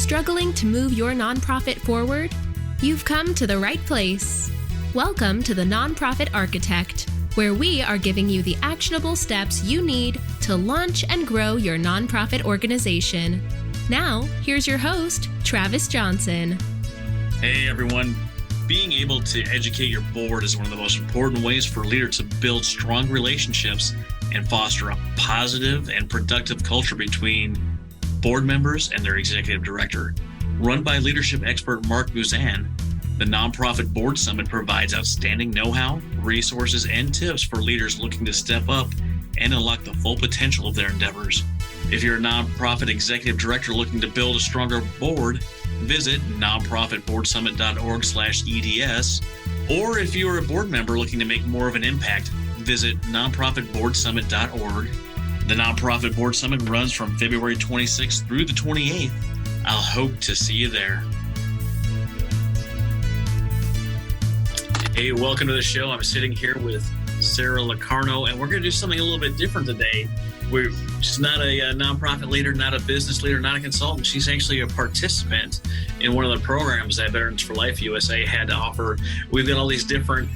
Struggling to move your nonprofit forward? You've come to the right place. Welcome to the Nonprofit Architect, where we are giving you the actionable steps you need to launch and grow your nonprofit organization. Now, here's your host, Travis Johnson. Hey everyone. Being able to educate your board is one of the most important ways for a leader to build strong relationships and foster a positive and productive culture between board members and their executive director. Run by leadership expert Mark Buzan, the Nonprofit Board Summit provides outstanding know-how, resources, and tips for leaders looking to step up and unlock the full potential of their endeavors. If you're a nonprofit executive director looking to build a stronger board, visit nonprofitboardsummit.org/EDS. Or if you're a board member looking to make more of an impact, visit nonprofitboardsummit.org. The Nonprofit Board Summit runs from February 26th through the 28th. I'll hope to see you there. Hey, welcome to the show. I'm sitting here with Sara LeCarno, and we're going to do something a little bit different today. She's not a nonprofit leader, not a business leader, not a consultant. She's actually a participant in one of the programs that Veterans for Life USA had to offer. We've got all these different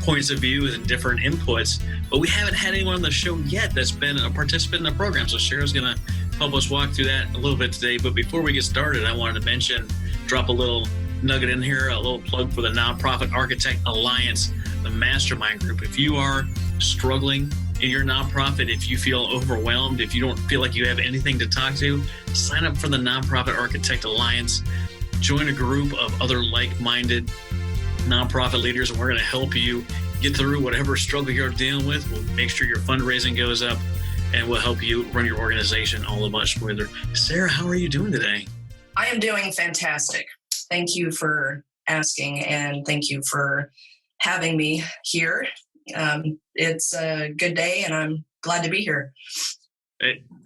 points of view and different inputs, but we haven't had anyone on the show yet that's been a participant in the program. So Sara's going to help us walk through that a little bit today. But before we get started, I wanted to drop a little nugget in here, a little plug for the Nonprofit Architect Alliance, the mastermind group. If you are struggling in your nonprofit, if you feel overwhelmed, if you don't feel like you have anything to talk to, sign up for the Nonprofit Architect Alliance. Join a group of other like-minded nonprofit leaders, and we're going to help you get through whatever struggle you're dealing with. We'll make sure your fundraising goes up, and we'll help you run your organization all the much smoother. Sara, how are you doing today? I am doing fantastic. Thank you for asking, and thank you for having me here. It's a good day, and I'm glad to be here.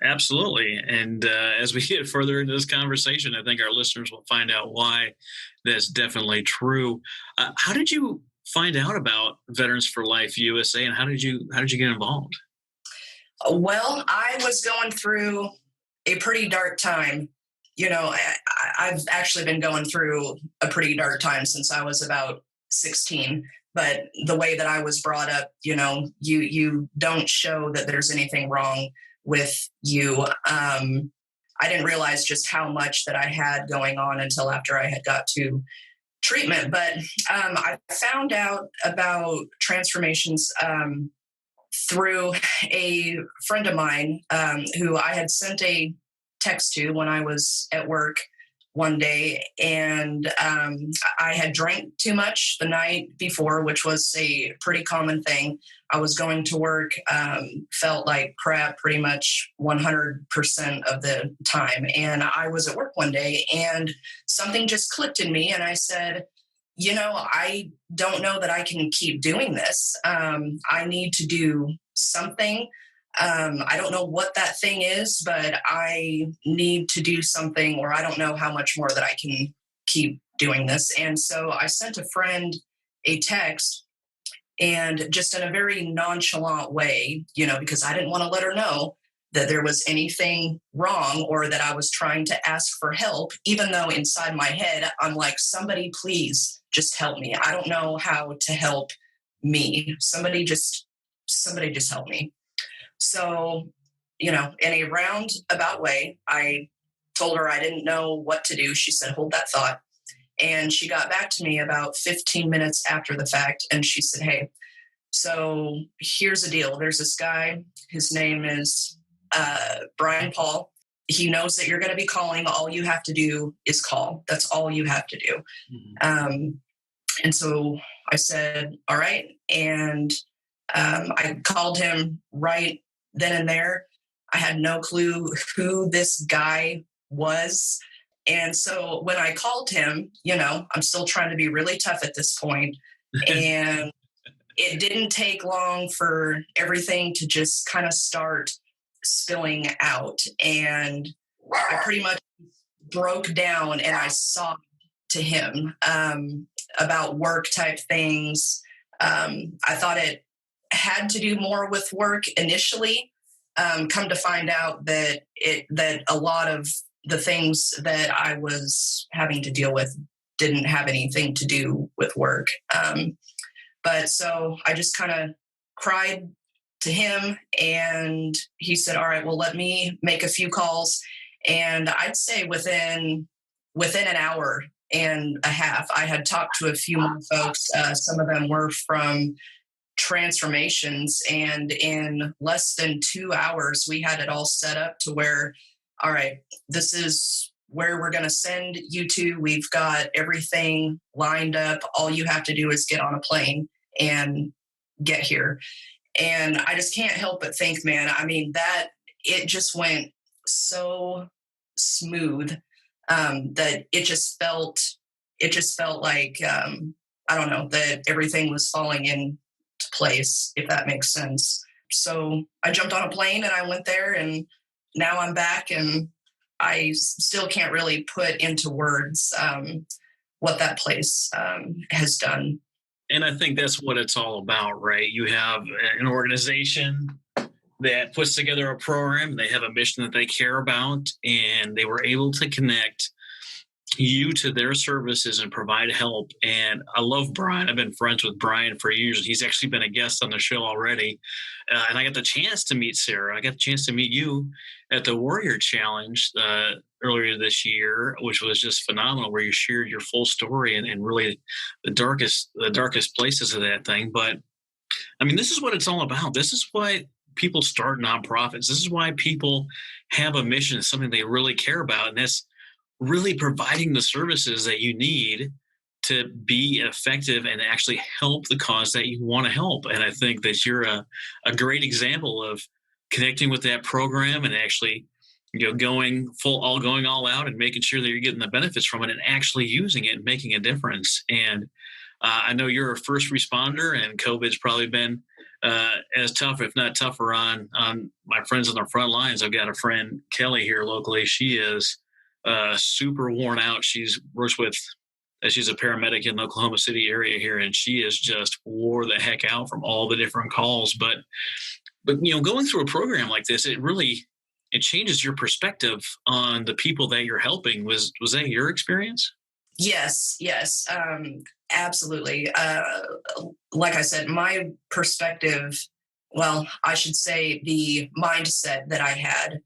Absolutely. And as we get further into this conversation, I think our listeners will find out why that's definitely true. How did you find out about Veterans for Life USA, and how did you get involved? Well, I was going through a pretty dark time. You know, I've actually been going through a pretty dark time since I was about 16. But the way that I was brought up, you know, you don't show that there's anything wrong with you. I didn't realize just how much that I had going on until after I had got to treatment. But I found out about transformations through a friend of mine who I had sent a text to when I was at work one day, and I had drank too much the night before, which was a pretty common thing. I was going to work, felt like crap pretty much 100% of the time. And I was at work one day and something just clicked in me. And I said, you know, I don't know that I can keep doing this. I need to do something. I don't know what that thing is, but I need to do something, or I don't know how much more that I can keep doing this. And so I sent a friend a text, and just in a very nonchalant way, you know, because I didn't want to let her know that there was anything wrong or that I was trying to ask for help, even though inside my head, I'm like, somebody please just help me. I don't know how to help me. Somebody just help me. So, you know, in a roundabout way, I told her I didn't know what to do. She said, hold that thought. And she got back to me about 15 minutes after the fact. And she said, hey, so here's the deal. There's this guy. His name is Brian Paul. He knows that you're going to be calling. All you have to do is call. That's all you have to do. Mm-hmm. And so I said, all right. And I called him right then and there. I had no clue who this guy was. And so when I called him, you know, I'm still trying to be really tough at this point. And it didn't take long for everything to just kind of start spilling out. And I pretty much broke down and I sobbed to him about work type things. I thought it had to do more with work initially. Come to find out that a lot of the things that I was having to deal with didn't have anything to do with work. But so I just kind of cried to him, and he said, all right, well, let me make a few calls. And I'd say within an hour and a half, I had talked to a few more folks. Some of them were from transformations, and in less than 2 hours, we had it all set up to where, all right, this is where we're going to send you to. We've got everything lined up. All you have to do is get on a plane and get here. And I just can't help but think, man, I mean, that it just went so smooth that it just felt like, I don't know, that everything was falling into place, if that makes sense. So I jumped on a plane and I went there, and now I'm back, and I still can't really put into words what that place has done. And I think that's what it's all about, right? You have an organization that puts together a program. They have a mission that they care about, and they were able to connect you to their services and provide help. And I love Brian. I've been friends with Brian for years. He's actually been a guest on the show already. And I got the chance to meet Sara. I got the chance to meet you at the Warrior Challenge earlier this year, which was just phenomenal, where you shared your full story and really the darkest places of that thing. But I mean, this is what it's all about. This is why people start nonprofits. This is why people have a mission, something they really care about. And that's really providing the services that you need to be effective and actually help the cause that you want to help. And I think that you're a great example of connecting with that program and actually, going all out and making sure that you're getting the benefits from it and actually using it and making a difference. And I know you're a first responder, and COVID's probably been as tough, if not tougher, on my friends on the front lines. I've got a friend, Kelly, here locally. She is super worn out. She's a paramedic in the Oklahoma City area here, and she is just wore the heck out from all the different calls. But going through a program like this, it changes your perspective on the people that you're helping. Was that your experience? Yes, absolutely. Like I said, my perspective, well, I should say the mindset that I had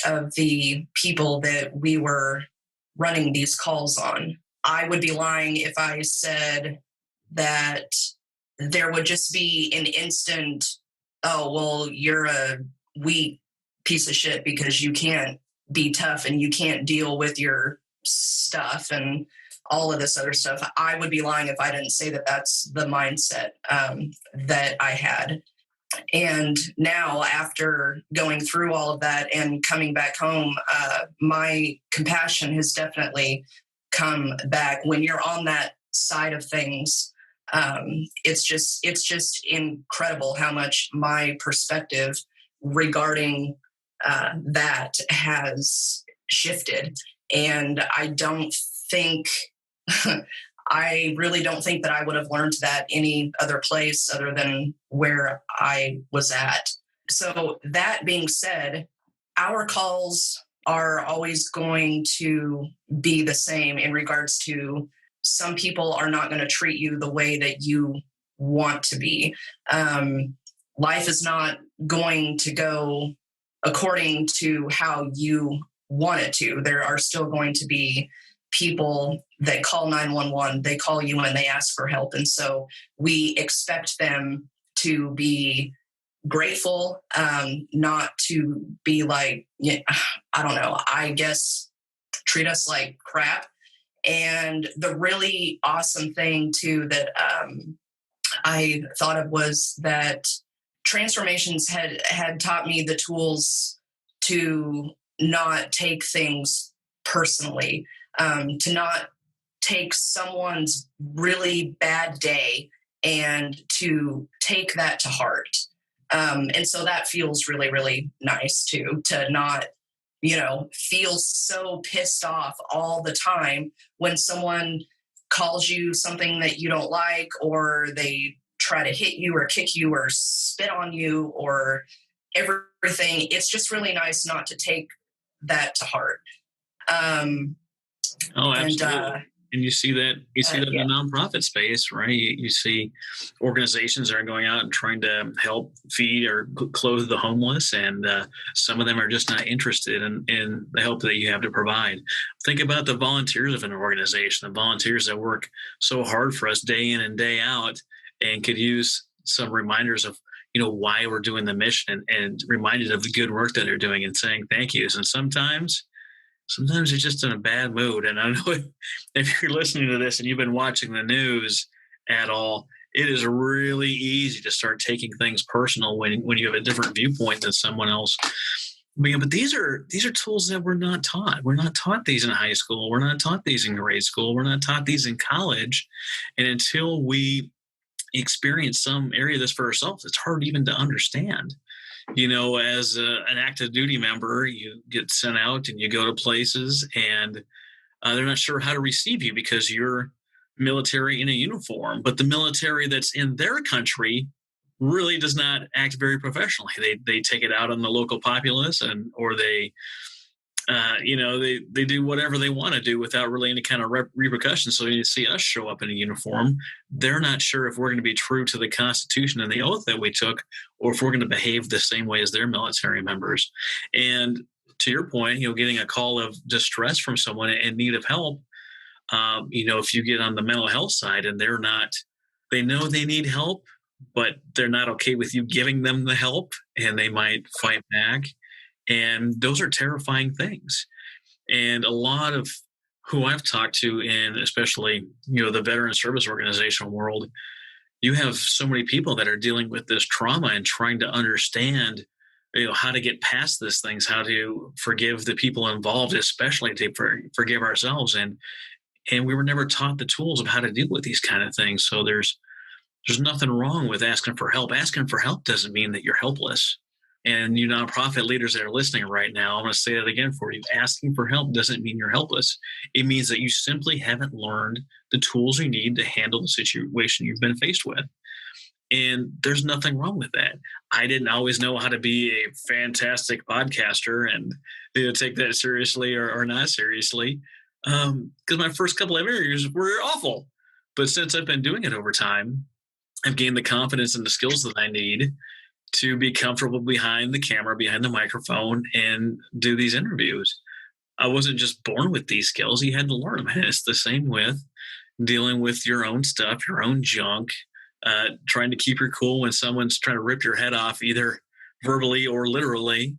of the people that we were running these calls on. I would be lying if I said that there would just be an instant, oh, well, you're a weak piece of shit because you can't be tough and you can't deal with your stuff and all of this other stuff. I would be lying if I didn't say that that's the mindset that I had. And now, after going through all of that and coming back home, my compassion has definitely come back. When you're on that side of things, it's just incredible how much my perspective regarding that has shifted. And I really don't think that I would have learned that any other place other than where I was at. So that being said, our calls are always going to be the same in regards to some people are not going to treat you the way that you want to be. Life is not going to go according to how you want it to. There are still going to be people that call 911, they call you and they ask for help. And so we expect them to be grateful, not to be like, I don't know, I guess treat us like crap. And the really awesome thing too that I thought of was that transformations had taught me the tools to not take things personally, to not take someone's really bad day and to take that to heart. And so that feels really, really nice too, to not, feel so pissed off all the time when someone calls you something that you don't like, or they try to hit you or kick you or spit on you or everything. It's just really nice not to take that to heart. Um, Oh, absolutely. And you see that in the nonprofit space, right? You see organizations that are going out and trying to help feed or clothe the homeless, and some of them are just not interested in the help that you have to provide. Think about the volunteers of an organization, the volunteers that work so hard for us day in and day out, and could use some reminders of why we're doing the mission, and reminded of the good work that they're doing, and saying thank yous. And sometimes they're just in a bad mood. And I know if you're listening to this and you've been watching the news at all, it is really easy to start taking things personal when you have a different viewpoint than someone else. But these are tools that we're not taught. We're not taught these in high school. We're not taught these in grade school. We're not taught these in college. And until we experience some area of this for ourselves, it's hard even to understand. As an active duty member, you get sent out and you go to places, and they're not sure how to receive you because you're military in a uniform. But the military that's in their country really does not act very professionally. They take it out on the local populace, or they do whatever they want to do without really any kind of repercussions. So you see us show up in a uniform, they're not sure if we're going to be true to the Constitution and the oath that we took, or if we're going to behave the same way as their military members. And to your point, getting a call of distress from someone in need of help, if you get on the mental health side and they know they need help, but they're not okay with you giving them the help, and they might fight back. And those are terrifying things. And a lot of who I've talked to, in especially, the veteran service organization world, you have so many people that are dealing with this trauma and trying to understand, how to get past these things, how to forgive the people involved, especially to forgive ourselves. And we were never taught the tools of how to deal with these kind of things. So there's nothing wrong with asking for help. Asking for help doesn't mean that you're helpless. And you nonprofit leaders that are listening right now, I'm going to say that again for you. Asking for help doesn't mean you're helpless. It means that you simply haven't learned the tools you need to handle the situation you've been faced with. And there's nothing wrong with that. I didn't always know how to be a fantastic podcaster and take that seriously or not seriously, because my first couple of interviews were awful. But since I've been doing it over time, I've gained the confidence and the skills that I need to be comfortable behind the camera, behind the microphone, and do these interviews. I wasn't just born with these skills. You had to learn them. And it's the same with dealing with your own stuff, your own junk, trying to keep your cool when someone's trying to rip your head off, either verbally or literally.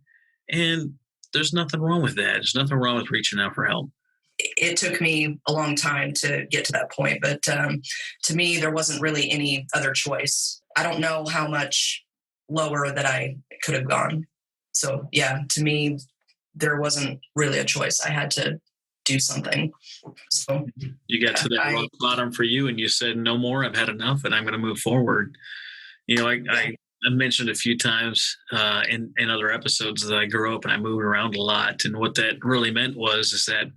And there's nothing wrong with that. There's nothing wrong with reaching out for help. It took me a long time to get to that point, but to me, there wasn't really any other choice. I don't know how much lower that I could have gone. So yeah, to me, there wasn't really a choice. I had to do something. So you got to that rock bottom for you, and you said, no more, I've had enough, and I'm going to move forward. I mentioned a few times in other episodes that I grew up and I moved around a lot. And what that really meant is that I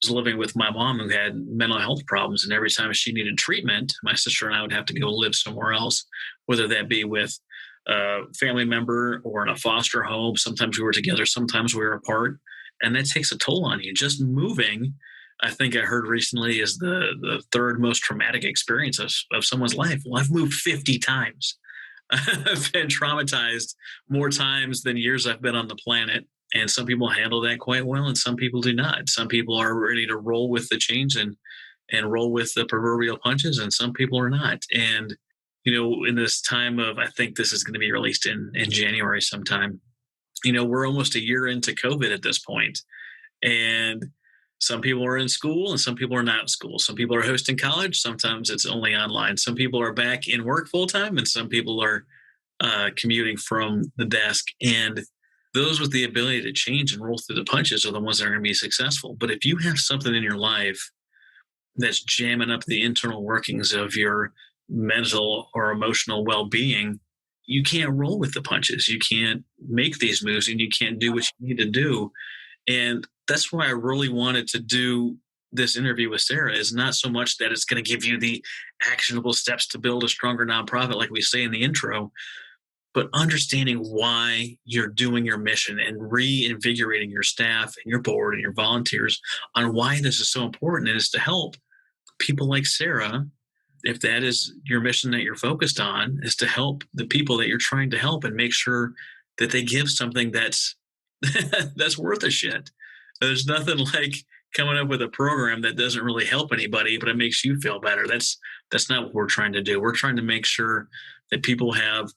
was living with my mom, who had mental health problems. And every time she needed treatment, my sister and I would have to go live somewhere else, whether that be with a family member or in a foster home. Sometimes we were together, sometimes we were apart. And that takes a toll on you. Just moving, I think I heard recently, is the third most traumatic experience of someone's life. Well, I've moved 50 times. I've been traumatized more times than years I've been on the planet. And some people handle that quite well, and some people do not. Some people are ready to roll with the change and roll with the proverbial punches, and some people are not. And in this time of, I think this is going to be released in January sometime, we're almost a year into COVID at this point. And some people are in school and some people are not in school. Some people are hosting college. Sometimes it's only online. Some people are back in work full time, and some people are commuting from the desk. And those with the ability to change and roll through the punches are the ones that are going to be successful. But if you have something in your life that's jamming up the internal workings of your mental or emotional well-being, you can't roll with the punches. You can't make these moves, and you can't do what you need to do. And that's why I really wanted to do this interview with Sara, is not so much that it's going to give you the actionable steps to build a stronger nonprofit, like we say in the intro, but understanding why you're doing your mission and reinvigorating your staff and your board and your volunteers on why this is so important, and is to help people like Sara. If that is your mission that you're focused on, is to help the people that you're trying to help and make sure that they give something that's that's worth a shit. There's nothing like coming up with a program that doesn't really help anybody, but it makes you feel better. That's not what we're trying to do. We're trying to make sure that people have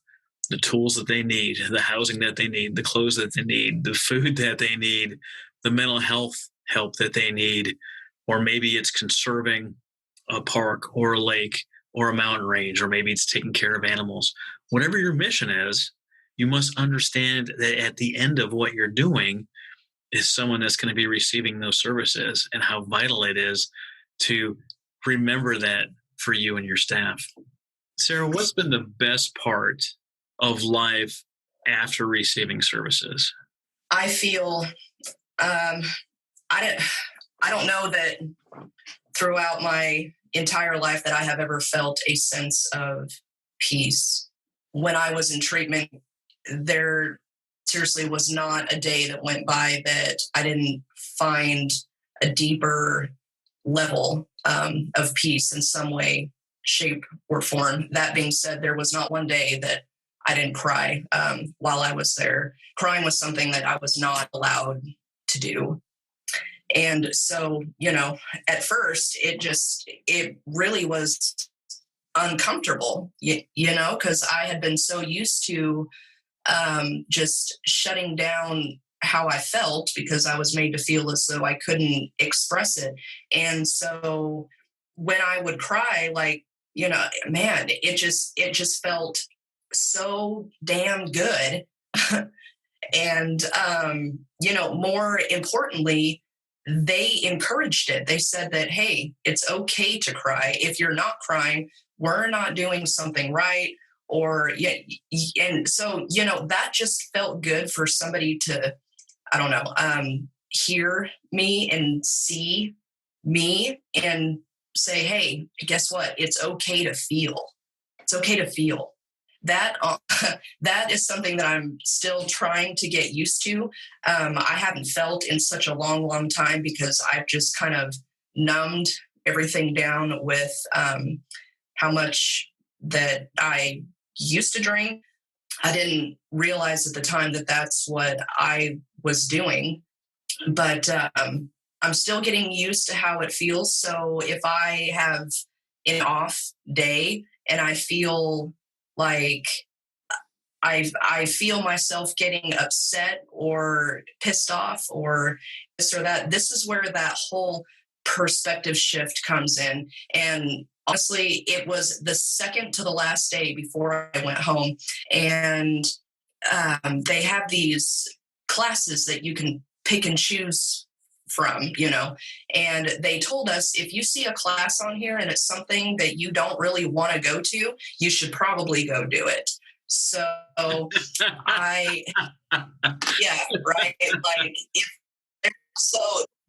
the tools that they need, the housing that they need, the clothes that they need, the food that they need, the mental health help that they need, or maybe it's conserving a park or a lake or a mountain range, or maybe it's taking care of animals. Whatever your mission is, you must understand that at the end of what you're doing is someone that's going to be receiving those services, and how vital it is to remember that for you and your staff. Sara, what's been the best part of life after receiving services? I feel, I don't know that throughout my entire life that I have ever felt a sense of peace. When I was in treatment, there seriously was not a day that went by that I didn't find a deeper level of peace in some way, shape, or form. That being said, there was not one day that I didn't cry while I was there. Crying was something that I was not allowed to do. And so, at first, it really was uncomfortable, because I had been so used to just shutting down how I felt, because I was made to feel as though I couldn't express it. And so when I would cry, man, it just felt so damn good. And, more importantly, they encouraged it. They said that, hey, it's okay to cry. If you're not crying, we're not doing something right. And so, that just felt good for somebody to, hear me and see me and say, hey, guess what? It's okay to feel. It's okay to feel. That is something that I'm still trying to get used to. I haven't felt in such a long, long time, because I've just kind of numbed everything down with how much that I used to drink. I didn't realize at the time that that's what I was doing, but I'm still getting used to how it feels. So if I have an off day and I feel like I feel myself getting upset or pissed off or this or that, this is where that whole perspective shift comes in. And honestly, it was the second to the last day before I went home. And they have these classes that you can pick and choose from, and they told us, if you see a class on here and it's something that you don't really want to go to, you should probably go do it. So so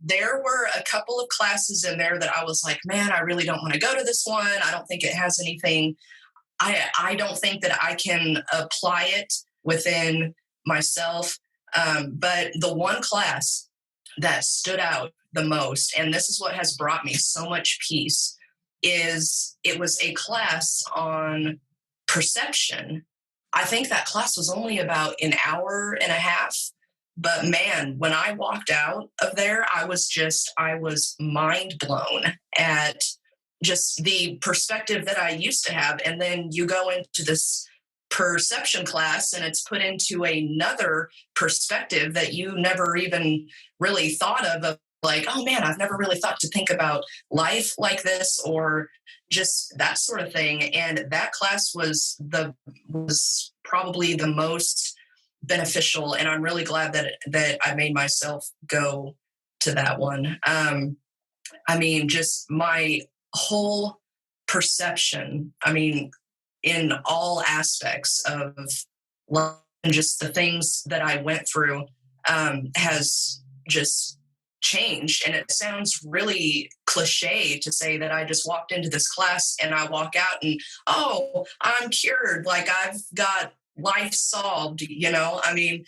there were a couple of classes in there that I was like, man, I really don't want to go to this one. I don't think it has anything. I don't think that I can apply it within myself. But the one class that stood out the most, and this is what has brought me so much peace, is it was a class on perception. I think that class was only about an hour and a half. But man, when I walked out of there, I was mind blown at just the perspective that I used to have. And then you go into this perception class and it's put into another perspective that you never even really thought of like, oh man, I've never really thought to think about life like this, or just that sort of thing. And that class was probably the most beneficial, and I'm really glad that I made myself go to that one. Just my whole perception, in all aspects of life and just the things that I went through, has just changed. And it sounds really cliche to say that I just walked into this class and I walk out and, oh, I'm cured. Like I've got life solved, I mean,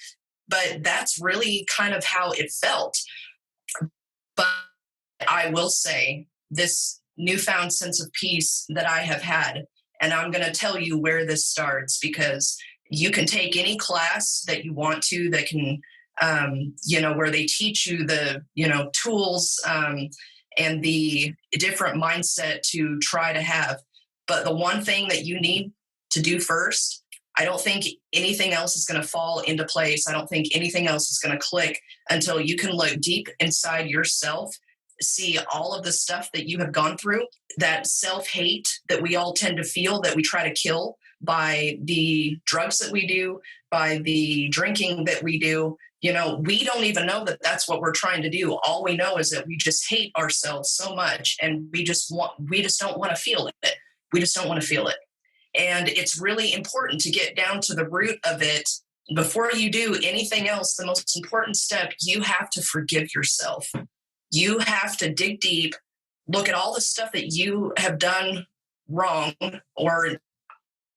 but that's really kind of how it felt. But I will say this newfound sense of peace that I have had, and I'm going to tell you where this starts, because you can take any class that you want to that can, where they teach you the, tools and the different mindset to try to have. But the one thing that you need to do first, I don't think anything else is going to fall into place. I don't think anything else is going to click until you can look deep inside yourself, see all of the stuff that you have gone through, that self-hate that we all tend to feel, that we try to kill by the drugs that we do, by the drinking that we do. We don't even know that that's what we're trying to do. All we know is that we just hate ourselves so much, and we just don't want to feel it. We just don't want to feel it. And it's really important to get down to the root of it. Before you do anything else, the most important step, you have to forgive yourself. You have to dig deep, look at all the stuff that you have done wrong, or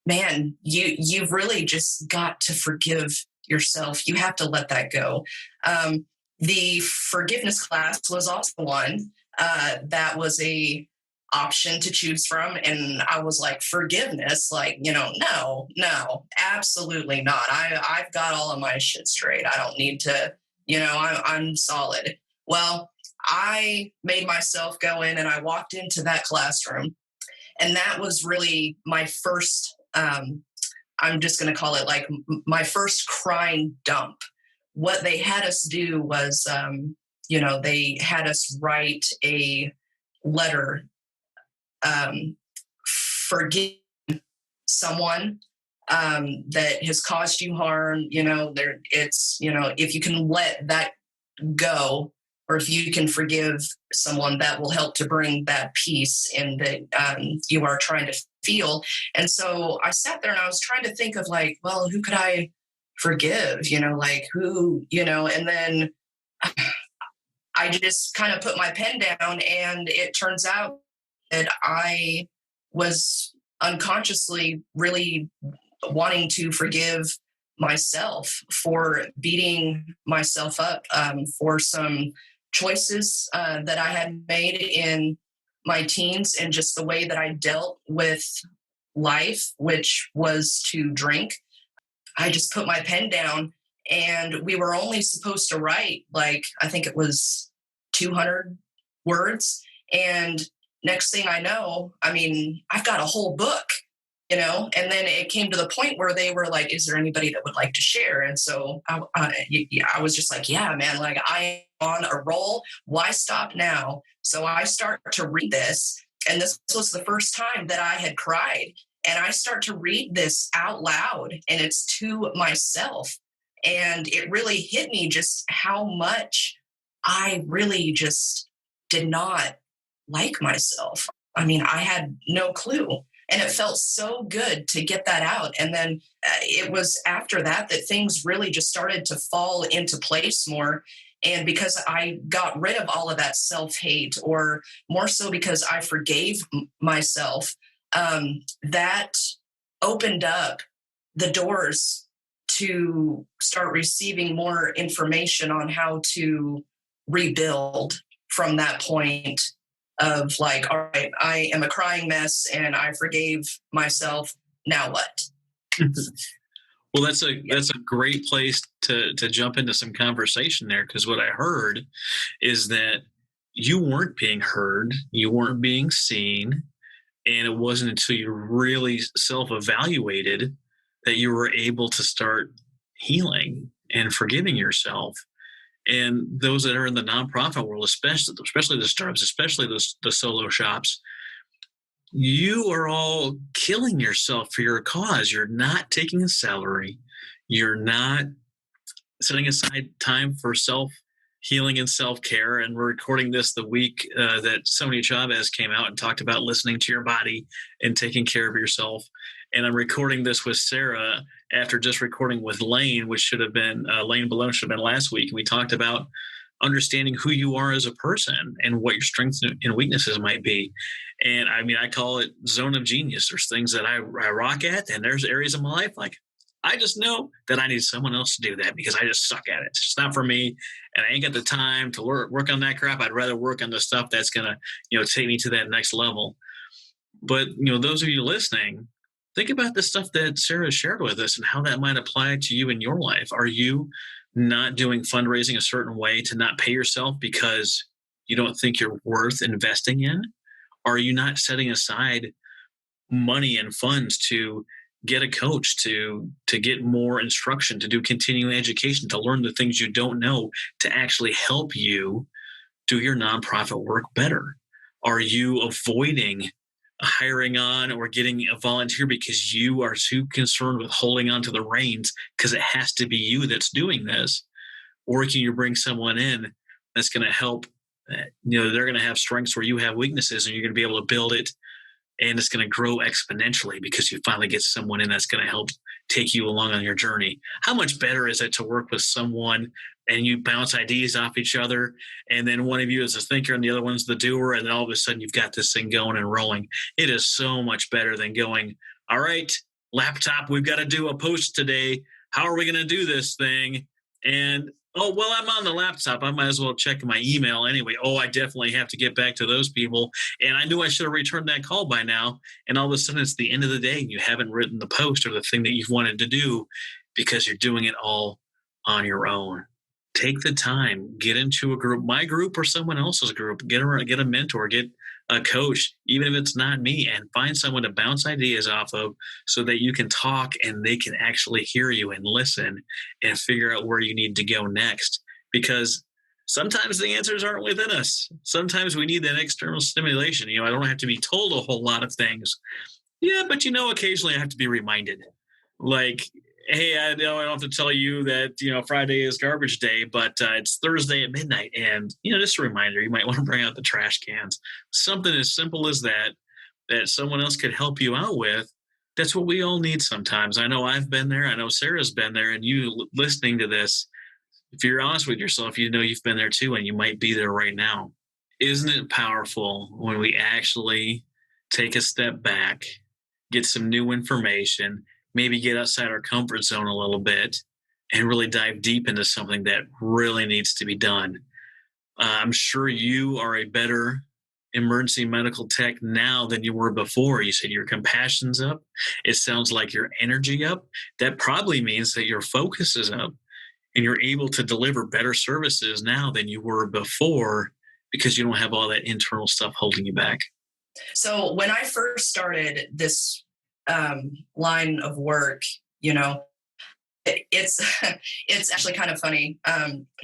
man, you've really just got to forgive yourself. You have to let that go. The forgiveness class was also one that was a option to choose from. And I was like, forgiveness, no, absolutely not. I've got all of my shit straight. I don't need to, I'm solid. Well, I made myself go in and I walked into that classroom, and that was really my first, I'm just going to call it like my first crying dump. What they had us do was, they had us write a letter, forgive someone that has caused you harm. If you can let that go, or if you can forgive someone, that will help to bring that peace in that you are trying to feel. And so I sat there and I was trying to think of who could I forgive? Who, and then I just kind of put my pen down, and it turns out that I was unconsciously really wanting to forgive myself for beating myself up for some choices that I had made in my teens, and just the way that I dealt with life, which was to drink. I just put my pen down, and we were only supposed to write I think it was 200 words. And next thing I know, I've got a whole book, and then it came to the point where they were like, is there anybody that would like to share? And so I was just like, yeah, man, I am on a roll. Why stop now? So I start to read this, and this was the first time that I had cried. And I start to read this out loud, and it's to myself. And it really hit me just how much I really just did not like myself. I had no clue. And it felt so good to get that out. And then it was after that things really just started to fall into place more. And because I got rid of all of that self-hate, or more so because I forgave myself, that opened up the doors to start receiving more information on how to rebuild from that point of all right, I am a crying mess and I forgave myself. Now what? Well, that's a great place to jump into some conversation there, because what I heard is that you weren't being heard, you weren't being seen, and it wasn't until you really self-evaluated that you were able to start healing and forgiving yourself. And those that are in the nonprofit world, especially the startups, especially the solo shops, you are all killing yourself for your cause. You're not taking a salary. You're not setting aside time for self-healing and self-care. And we're recording this the week that Sonia Chavez came out and talked about listening to your body and taking care of yourself. And I'm recording this with Sara after just recording with Lane, which should have been, Lane Balone should have been last week. And we talked about understanding who you are as a person and what your strengths and weaknesses might be. And I call it zone of genius. There's things that I rock at, and there's areas of my life I just know that I need someone else to do that because I just suck at it. It's not for me, and I ain't got the time to work on that crap. I'd rather work on the stuff that's gonna, take me to that next level. But those of you listening, think about the stuff that Sarah shared with us and how that might apply to you in your life. Are you not doing fundraising a certain way to not pay yourself because you don't think you're worth investing in? Are you not setting aside money and funds to get a coach, to get more instruction, to do continuing education, to learn the things you don't know, to actually help you do your nonprofit work better? Are you avoiding hiring on or getting a volunteer because you are too concerned with holding on to the reins because it has to be you that's doing this? Or can you bring someone in that's going to help? They're going to have strengths where you have weaknesses, and you're going to be able to build it, and it's going to grow exponentially because you finally get someone in that's going to help take you along on your journey. How much better is it to work with someone and you bounce ideas off each other, and then one of you is a thinker and the other one's the doer, and then all of a sudden you've got this thing going and rolling? It is so much better than going, all right, laptop, we've got to do a post today. How are we going to do this thing? And oh, well, I'm on the laptop. I might as well check my email anyway. Oh, I definitely have to get back to those people. And I knew I should have returned that call by now. And all of a sudden, it's the end of the day, and you haven't written the post or the thing that you've wanted to do because you're doing it all on your own. Take the time, get into a group, my group or someone else's group, get a mentor, get a coach, even if it's not me, and find someone to bounce ideas off of so that you can talk and they can actually hear you and listen and figure out where you need to go next. Because sometimes the answers aren't within us. Sometimes we need that external stimulation. I don't have to be told a whole lot of things. Yeah, but occasionally I have to be reminded. Like, hey, I don't have to tell you that, Friday is garbage day, but it's Thursday at midnight. And, just a reminder, you might want to bring out the trash cans. Something as simple as that someone else could help you out with. That's what we all need sometimes. I know I've been there. I know Sarah's been there. And you listening to this, if you're honest with yourself, you've been there too, and you might be there right now. Isn't it powerful when we actually take a step back, get some new information, maybe get outside our comfort zone a little bit and really dive deep into something that really needs to be done? I'm sure you are a better emergency medical tech now than you were before. You said your compassion's up. It sounds like your energy up. That probably means that your focus is up and you're able to deliver better services now than you were before because you don't have all that internal stuff holding you back. So when I first started this line of work, it's actually kind of funny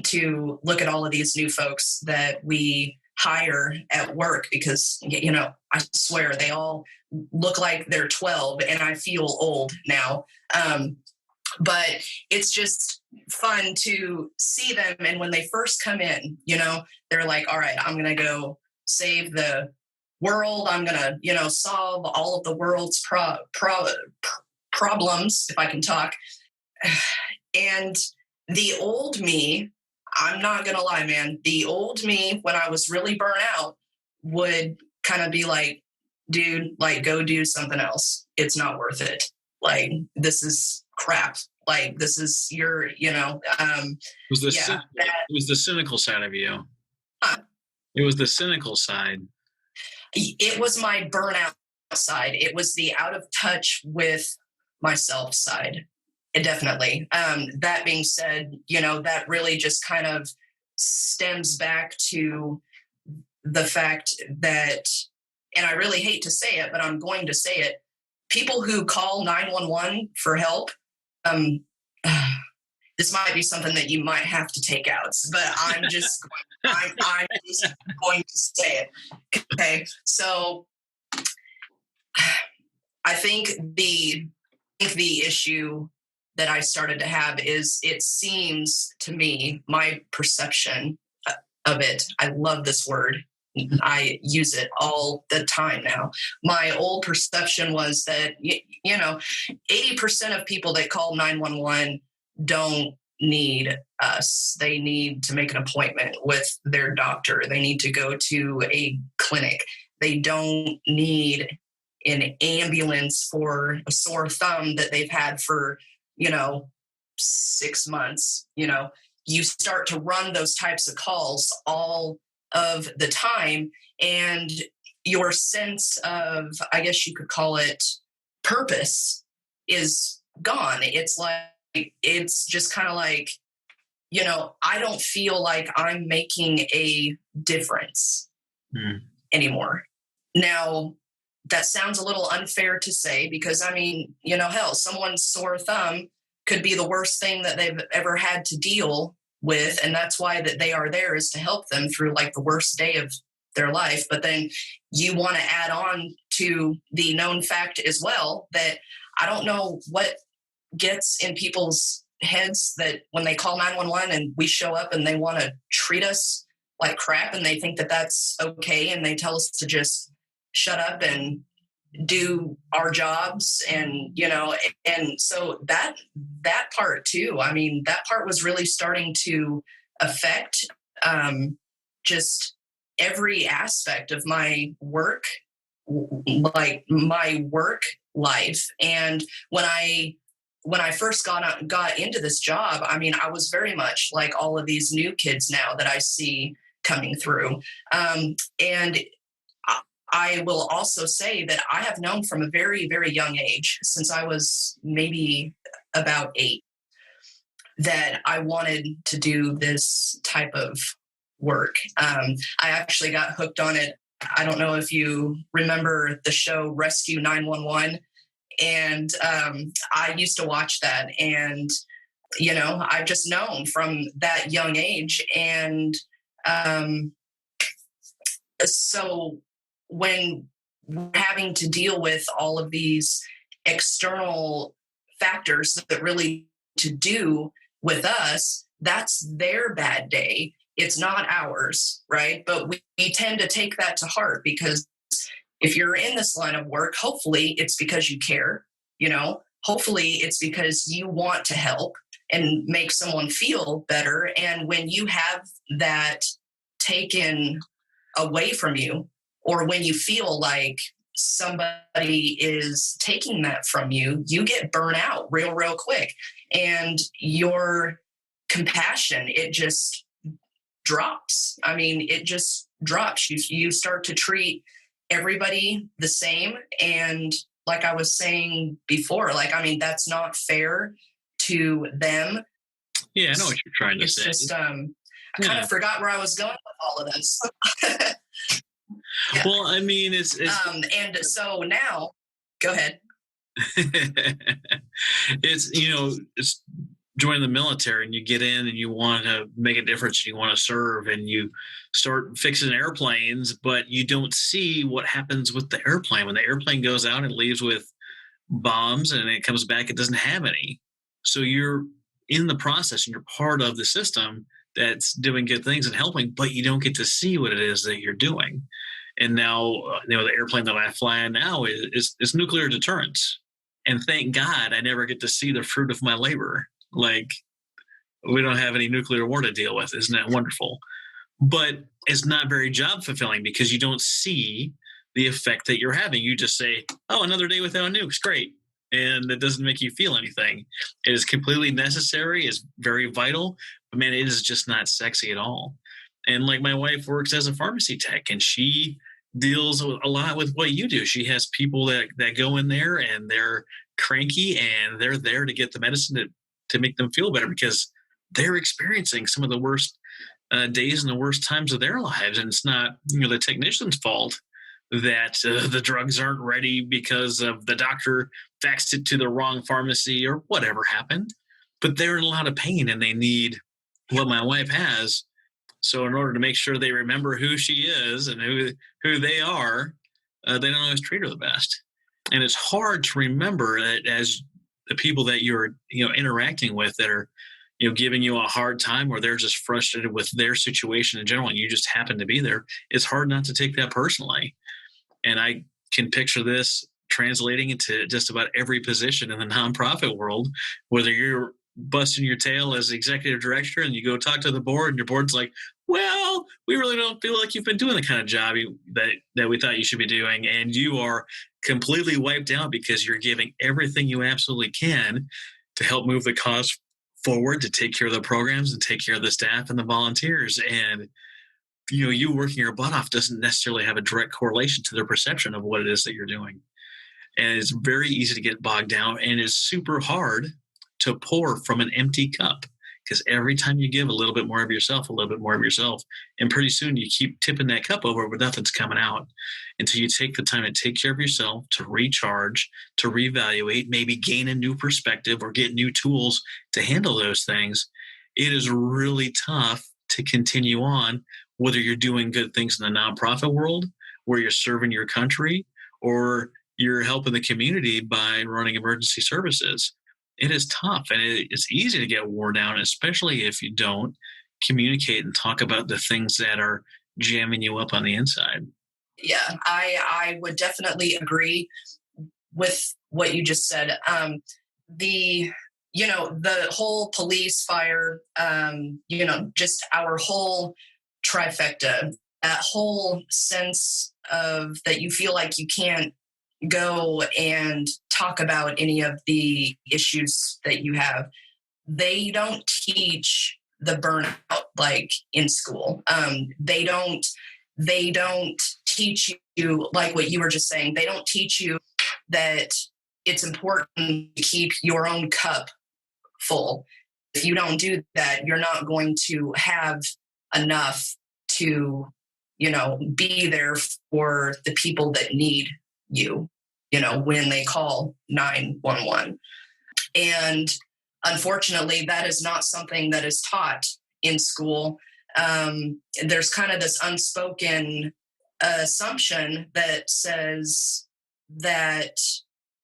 to look at all of these new folks that we hire at work because, I swear they all look like they're 12 and I feel old now. But it's just fun to see them. And when they first come in, they're like, all right, I'm going to go save the world. I'm going to, solve all of the world's problems, if I can talk. And the old me, I'm not going to lie, man, the old me, when I was really burnt out, would kind of be like, dude, like, go do something else. It's not worth it. Like, this is crap. Like, this is your, it was the cynical side of you. It was the cynical side. It was my burnout side. It was the out of touch with myself side. Definitely. That being said, that really just kind of stems back to the fact that, and I really hate to say it, but I'm going to say it, people who call 911 for help, this might be something that you might have to take out, but I'm just going to say it. Okay. So I think the issue that I started to have is, it seems to me, my perception of it, I love this word. I use it all the time now. My old perception was that, 80% of people that call 911 don't need us. They need to make an appointment with their doctor. They need to go to a clinic. They don't need an ambulance for a sore thumb that they've had for 6 months, you start to run those types of calls all of the time. And your sense of, I guess you could call it, purpose is gone. It's just kind of like, I don't feel like I'm making a difference anymore. Now, that sounds a little unfair to say because, hell, someone's sore thumb could be the worst thing that they've ever had to deal with. And that's why that they are there, is to help them through like the worst day of their life. But then you want to add on to the known fact as well that I don't know what gets in people's heads that when they call 911 and we show up and they want to treat us like crap and they think that that's okay. And they tell us to just shut up and do our jobs. And, and so that part too, that part was really starting to affect just every aspect of my work, like my work life. And when I first got into this job, I was very much like all of these new kids now that I see coming through. And I will also say that I have known from a very, very young age, since I was maybe about 8, that I wanted to do this type of work. I actually got hooked on it. I don't know if you remember the show Rescue 911. And I used to watch that. And, I've just known from that young age. And so when we're having to deal with all of these external factors that really to do with us, that's their bad day. It's not ours, right? But we tend to take that to heart because if you're in this line of work, hopefully it's because you care, hopefully it's because you want to help and make someone feel better. And when you have that taken away from you, or when you feel like somebody is taking that from you, you get burnt out real quick. And your compassion, it just drops. It just drops. You start to treat everybody the same. And like I was saying before, that's not fair to them. Yeah, I know what you're trying to say. It's just, I kind of forgot where I was going with all of this. Yeah. Well, it's and so now, go ahead. It's join the military and you get in and you want to make a difference, you want to serve, and you start fixing airplanes, but you don't see what happens with the airplane. When the airplane goes out, it leaves with bombs and it comes back, it doesn't have any. So you're in the process and you're part of the system that's doing good things and helping, but you don't get to see what it is that you're doing. And now, the airplane that I fly now is nuclear deterrence. And thank God I never get to see the fruit of my labor. Like, we don't have any nuclear war to deal with. Isn't that wonderful? But it's not very job fulfilling because you don't see the effect that you're having. You just say, oh, another day without nukes, great. And it doesn't make you feel anything. It is completely necessary. It's very vital. But man, it is just not sexy at all. And like my wife works as a pharmacy tech and she deals a lot with what you do. She has people that go in there and they're cranky and they're there to get the medicine to make them feel better because they're experiencing some of the worst days and the worst times of their lives. And it's not the technician's fault that the drugs aren't ready because of the doctor faxed it to the wrong pharmacy or whatever happened. But they're in a lot of pain and they need what my wife has. So in order to make sure they remember who she is and who they are, they don't always treat her the best. And it's hard to remember that as the people that you're interacting with that are giving you a hard time or they're just frustrated with their situation in general and you just happen to be there, it's hard not to take that personally. And I can picture this translating into just about every position in the nonprofit world, whether you're busting your tail as executive director and you go talk to the board and your board's like, well, we really don't feel like you've been doing the kind of job that we thought you should be doing. And you are completely wiped out because you're giving everything you absolutely can to help move the cause forward, to take care of the programs and take care of the staff and the volunteers. And, you working your butt off doesn't necessarily have a direct correlation to their perception of what it is that you're doing. And it's very easy to get bogged down, and it's super hard to pour from an empty cup, because every time you give a little bit more of yourself, and pretty soon you keep tipping that cup over, but nothing's coming out until you take the time to take care of yourself, to recharge, to reevaluate, maybe gain a new perspective or get new tools to handle those things. It is really tough to continue on, whether you're doing good things in the nonprofit world, where you're serving your country, or you're helping the community by running emergency services. It is tough, and it's easy to get worn down, especially if you don't communicate and talk about the things that are jamming you up on the inside. Yeah, I would definitely agree with what you just said. The whole police, fire, just our whole trifecta, that whole sense of that you feel like you can't go and talk about any of the issues that you have. They don't teach the burnout like in school. They don't teach you, like what you were just saying, they don't teach you that it's important to keep your own cup full. If you don't do that, you're not going to have enough to, be there for the people that need you, when they call 911. And unfortunately, that is not something that is taught in school. There's kind of this unspoken assumption that says that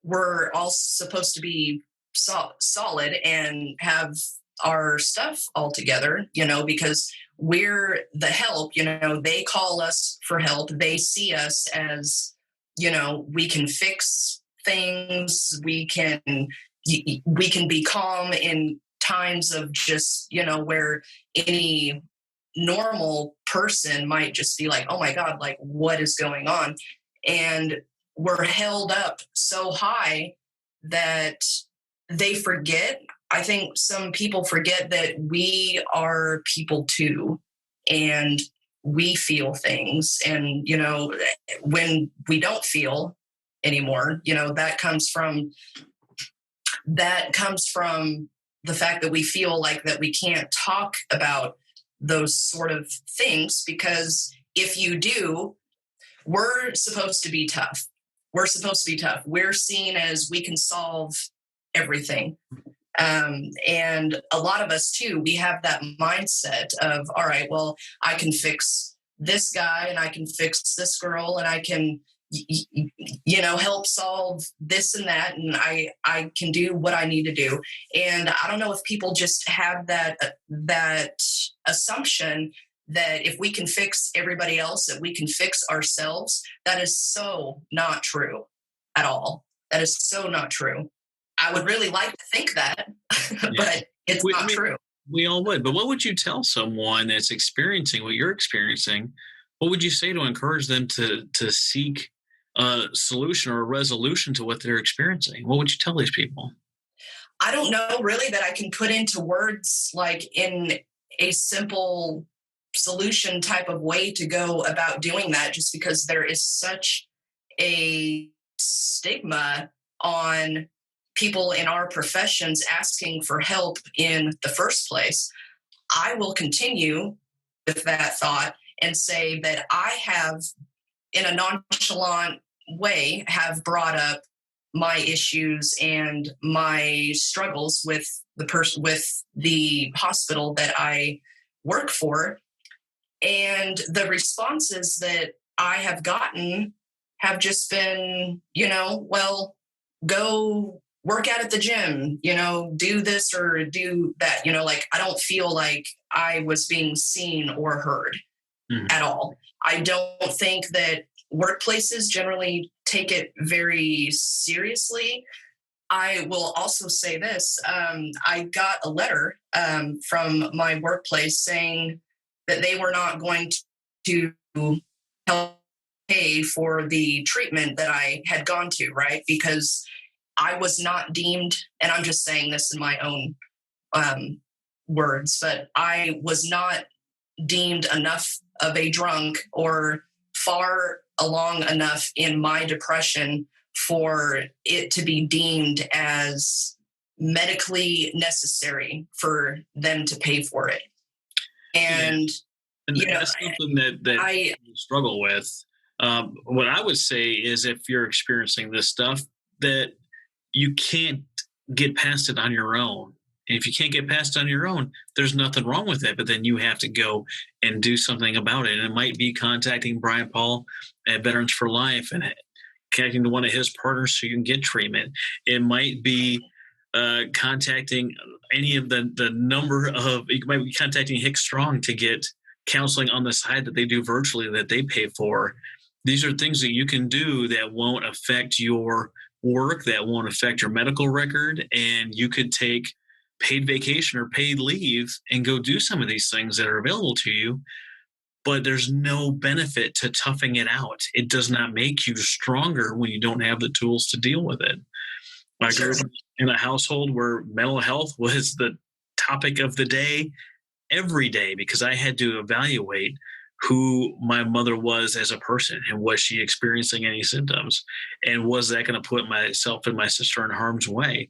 we're all supposed to be solid and have our stuff all together, because we're the help. They call us for help. They see us as, we can fix things. We can be calm in times of just, where any normal person might just be like, oh my God, like what is going on? And we're held up so high that they forget. I think some people forget that we are people too, and we feel things. And, when we don't feel anymore, that comes from the fact that we feel like that we can't talk about those sort of things, because if you do, we're supposed to be tough. We're seen as we can solve everything. And a lot of us too, we have that mindset of, all right, well, I can fix this guy and I can fix this girl and I can, help solve this and that. And I can do what I need to do. And I don't know if people just have that assumption that if we can fix everybody else, that we can fix ourselves. That is so not true at all. That is so not true. I would really like to think that, but it's not true. We all would. But what would you tell someone that's experiencing what you're experiencing? What would you say to encourage them to seek a solution or a resolution to what they're experiencing? What would you tell these people? I don't know really that I can put into words like in a simple solution type of way to go about doing that, just because there is such a stigma on people in our professions asking for help in the first place. I will continue with that thought and say that I have, in a nonchalant way, have brought up my issues and my struggles with the hospital that I work for. And the responses that I have gotten have just been, well, go work out at the gym, do this or do that, like I don't feel like I was being seen or heard at all. I don't think that workplaces generally take it very seriously. I will also say this. I got a letter from my workplace saying that they were not going to help pay for the treatment that I had gone to, right? Because I was not deemed, and I'm just saying this in my own words, but I was not deemed enough of a drunk or far along enough in my depression for it to be deemed as medically necessary for them to pay for it. And, that's something that I struggle with. What I would say is if you're experiencing this stuff, that you can't get past it on your own. And if you can't get past it on your own, there's nothing wrong with it, but then you have to go and do something about it. And it might be contacting Brian Paul at Veterans for Life and connecting to one of his partners so you can get treatment. It might be contacting any of the number of, you might be contacting Hick Strong to get counseling on the side that they do virtually that they pay for. These are things that you can do that won't affect your work, that won't affect your medical record, and you could take paid vacation or paid leave and go do some of these things that are available to you. But there's no benefit to toughing it out. It does not make you stronger when you don't have the tools to deal with it. I grew up in a household where mental health was the topic of the day every day because I had to evaluate who my mother was as a person and was she experiencing any symptoms, and was that going to put myself and my sister in harm's way.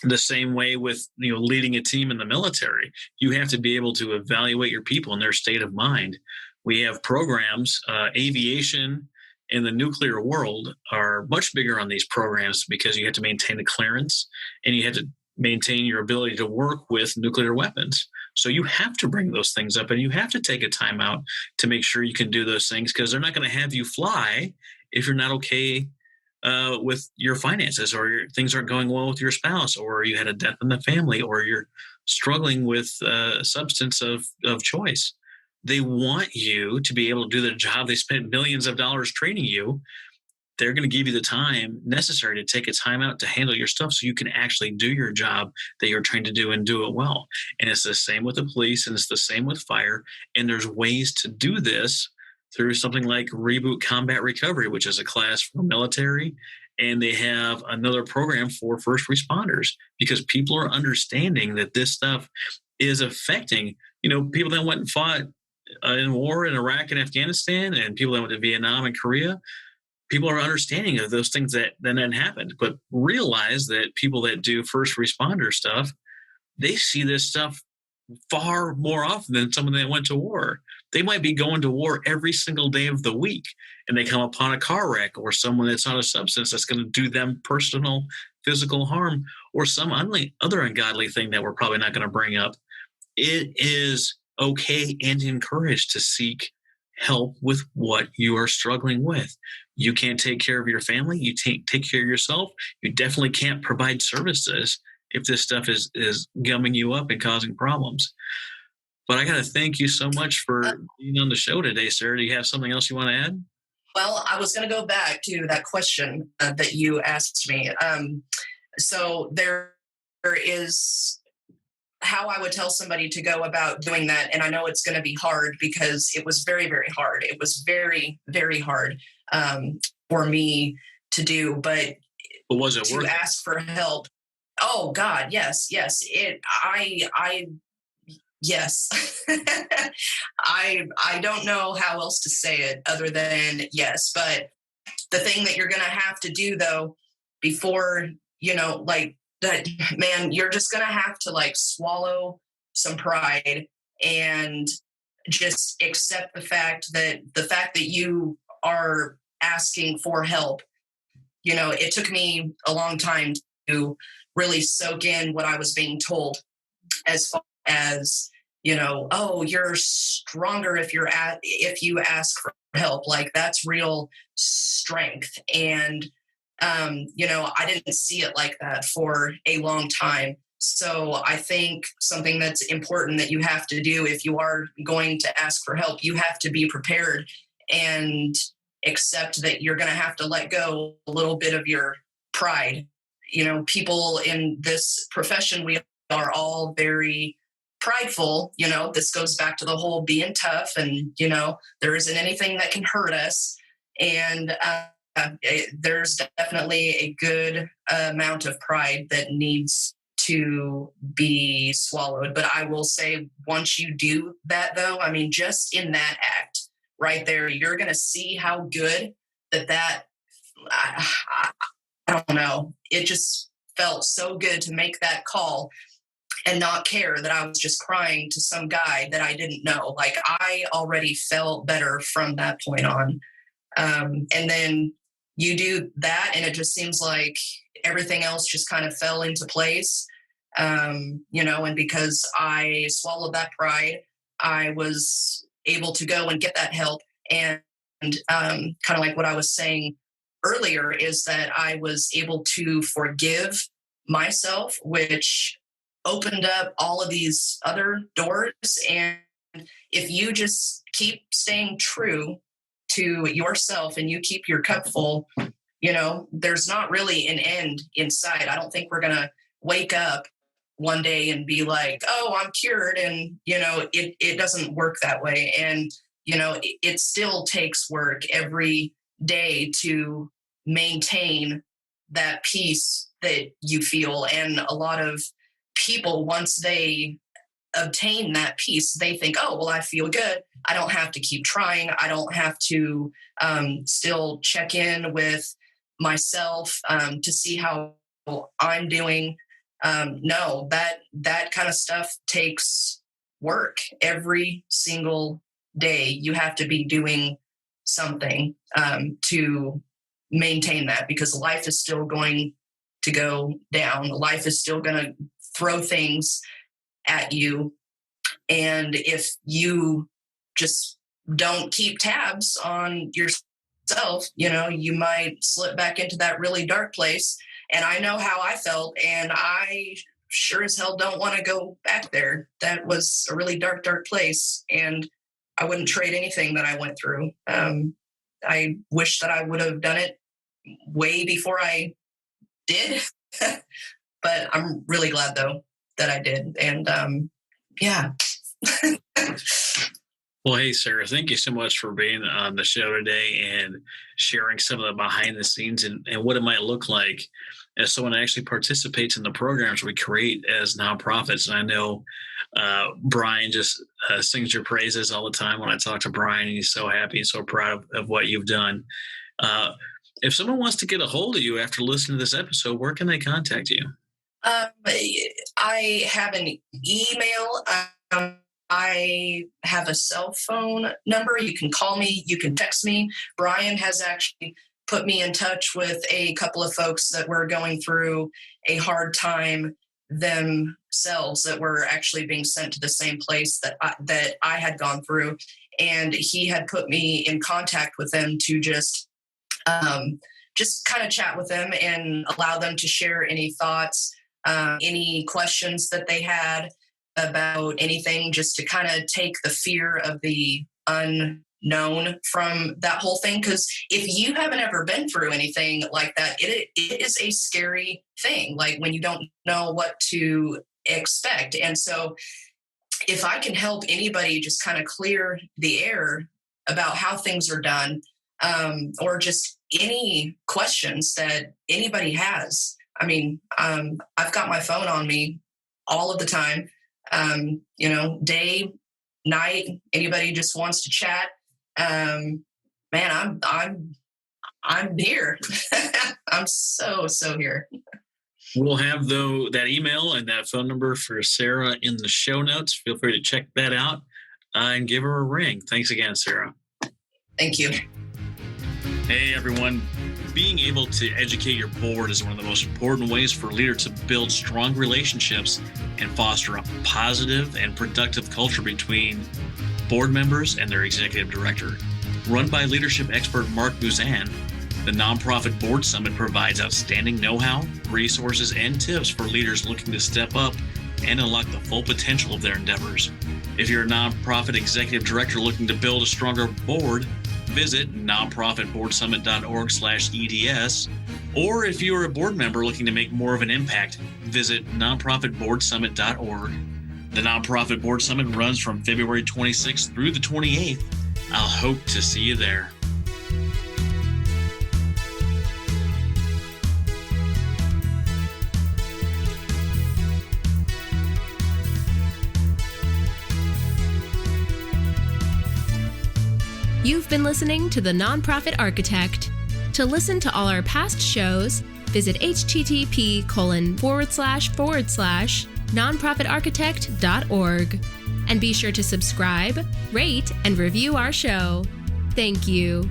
The same way with leading a team in the military, you have to be able to evaluate your people and their state of mind. We have programs, aviation and the nuclear world are much bigger on these programs because you have to maintain a clearance and you have to maintain your ability to work with nuclear weapons. So you have to bring those things up and you have to take a time out to make sure you can do those things, because they're not going to have you fly if you're not okay with your finances, or things aren't going well with your spouse, or you had a death in the family, or you're struggling with a substance of choice. They want you to be able to do the job. They spent millions of dollars training you. They're going to give you the time necessary to take a time out to handle your stuff so you can actually do your job that you're trained to do and do it well. And it's the same with the police, and it's the same with fire. And there's ways to do this through something like Reboot Combat Recovery, which is a class for military. And they have another program for first responders, because people are understanding that this stuff is affecting, people that went and fought in war in Iraq and Afghanistan, and people that went to Vietnam and Korea. People are understanding of those things that then happened, but realize that people that do first responder stuff, they see this stuff far more often than someone that went to war. They might be going to war every single day of the week, and they come upon a car wreck or someone that's on a substance that's going to do them personal physical harm, or some other ungodly thing that we're probably not going to bring up. It is okay and encouraged to seek help with what you are struggling with. You can't take care of your family. You take care of yourself. You definitely can't provide services if this stuff is gumming you up and causing problems. But I got to thank you so much for being on the show today, Sarah. Do you have something else you want to add? Well, I was going to go back to that question that you asked me. So there is how I would tell somebody to go about doing that. And I know it's going to be hard because it was very, very hard. It was very, very hard for me to do. But was it to ask for help? Oh God, yes. Yes. I don't know how else to say it other than yes. But the thing that you're going to have to do though, before, that, man, you're just going to have to swallow some pride and just accept the fact that you are asking for help. It took me a long time to really soak in what I was being told, as far as, oh, you're stronger if you ask for help. That's real strength. And I didn't see it like that for a long time. So I think something that's important that you have to do if you are going to ask for help, you have to be prepared and accept that you're going to have to let go a little bit of your pride. People in this profession, we are all very prideful. This goes back to the whole being tough and, there isn't anything that can hurt us. And, there's definitely a good amount of pride that needs to be swallowed. But I will say, once you do that, though, I mean, just in that act right there, you're going to see how good that I don't know. It just felt so good to make that call and not care that I was just crying to some guy that I didn't know. Like, I already felt better from that point on. And then you do that, and it just seems like everything else just kind of fell into place. And because I swallowed that pride, I was able to go and get that help. And kind of like what I was saying earlier is that I was able to forgive myself, which opened up all of these other doors. And if you just keep staying true to yourself and you keep your cup full, there's not really an end in sight. I don't think we're going to wake up one day and be like, oh, I'm cured. And, it doesn't work that way. And, it still takes work every day to maintain that peace that you feel. And a lot of people, once they obtain that peace, they think, oh, well, I feel good. I don't have to keep trying. I don't have to still check in with myself to see how I'm doing. No, that kind of stuff takes work every single day. You have to be doing something to maintain that, because life is still going to go down. Life is still going to throw things at you. And if you just don't keep tabs on yourself, you might slip back into that really dark place. And I know how I felt, and I sure as hell don't want to go back there. That was a really dark, dark place, and I wouldn't trade anything that I went through. I wish that I would have done it way before I did, but I'm really glad, though, that I did. And yeah. Well, hey, Sarah, thank you so much for being on the show today and sharing some of the behind the scenes and what it might look like as someone actually participates in the programs we create as nonprofits. And I know Brian just sings your praises all the time when I talk to Brian, and he's so happy and so proud of what you've done. If someone wants to get a hold of you after listening to this episode, where can they contact you? I have an email. I have a cell phone number. You can call me. You can text me. Brian has actually put me in touch with a couple of folks that were going through a hard time themselves, that were actually being sent to the same place that I had gone through. And he had put me in contact with them to just kind of chat with them and allow them to share any thoughts, any questions that they had about anything, just to kind of take the fear of the unknown from that whole thing. Because if you haven't ever been through anything like that, it is a scary thing, like when you don't know what to expect. And so if I can help anybody just kind of clear the air about how things are done, or just any questions that anybody has. I mean, I've got my phone on me all of the time. Day, night, anybody just wants to chat. Man, I'm here. I'm so here. We'll have that email and that phone number for Sarah in the show notes. Feel free to check that out and give her a ring. Thanks again, Sarah. Thank you. Hey, everyone. Being able to educate your board is one of the most important ways for a leader to build strong relationships and foster a positive and productive culture between board members and their executive director. Run by leadership expert Mark Buzan, the nonprofit board summit provides outstanding know-how, resources, and tips for leaders looking to step up and unlock the full potential of their endeavors. If you're a nonprofit executive director looking to build a stronger board, visit nonprofitboardsummit.org/EDS. Or if you're a board member looking to make more of an impact, visit nonprofitboardsummit.org. The Nonprofit Board Summit runs from February 26th through the 28th. I'll hope to see you there. You've been listening to The Nonprofit Architect. To listen to all our past shows, visit http://nonprofitarchitect.org. And be sure to subscribe, rate, and review our show. Thank you.